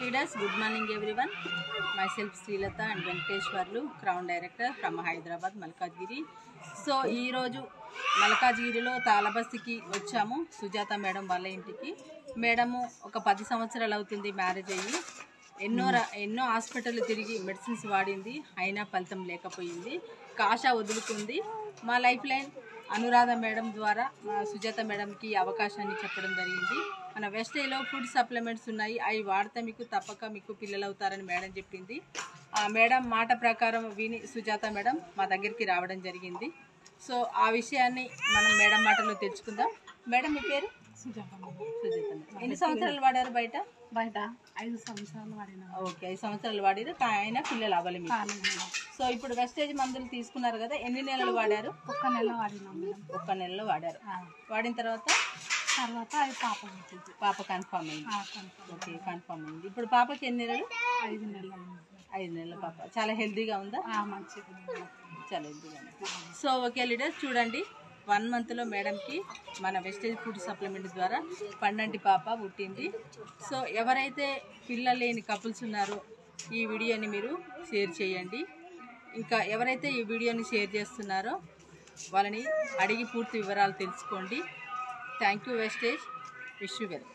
leaders, good morning everyone. Myself Srilata and Venkateshwarlu, Crown Director from Hyderabad, Malkajgiri. So ee roju మల్కాజ్గిరిలో తాళబస్తికి వచ్చాము Sujatha madam వాళ్ళ ఇంటికి. Madam ఒక 10 సంవత్సరాలు అవుతుంది మ్యారేజ్ అయ్యి. ఎన్నో హాస్పిటల్ తిరిగి మెడిసిన్స్ వాడింది, అయినా ఫలితం లేకపోయింది. ఆశ వదులుకుంది. మా లైఫ్ లైన్ అనురాధ మేడం ద్వారా మా సుజాత మేడంకి అవకాశాన్ని చెప్పడం జరిగింది. మన వెస్టేలో ఫుడ్ సప్లిమెంట్స్ ఉన్నాయి, అవి వాడితే మీకు తప్పక మీకు పిల్లలు అవుతారని మేడం చెప్పింది. ఆ మేడం మాట ప్రకారం విని సుజాత మేడం మా దగ్గరికి రావడం జరిగింది. సో ఆ విషయాన్ని మనం మేడం మాటలో తెలుసుకుందాం. మేడం మీ పేరు? సుజాత. ఎన్ని సంవత్సరాలు వాడారు? బయట 5 సంవత్సరాలు వాడినా. ఓకే, 5 సంవత్సరాలు వాడారు, అయినా పిల్లలు అవ్వాలి మీకు. సో ఇప్పుడు వెస్టేజ్ మందులు తీసుకున్నారు కదా, ఎన్ని నెలలు వాడారు? 1 నెల వాడినాం మేడం. 1 నెలలో వాడారు. వాడిన తర్వాత అది పాప పుట్టింది. పాప కన్ఫామ్ అయింది. ఓకే, కన్ఫామ్ అయింది. ఇప్పుడు పాపకి ఎన్ని నెలలు? 5 నెలలు. 5 నెలల పాప. చాలా హెల్తీగా ఉందా? మంచిగా చాలా హెల్తీగా ఉంది. సో ఓకే లీడర్స్, చూడండి 1 మంత్లో మేడంకి మన వెస్టేజ్ ఫుడ్ సప్లిమెంట్ ద్వారా పండంటి పాప పుట్టింది. సో ఎవరైతే పిల్లలు లేని కపుల్స్ ఉన్నారో ఈ వీడియోని మీరు షేర్ చేయండి. ఇంకా ఎవరైతే ఈ వీడియోని షేర్ చేస్తున్నారో వాళ్ళని అడిగి పూర్తి వివరాలు తెలుసుకోండి. థ్యాంక్ యూ వెస్టేజ్. Wish you well.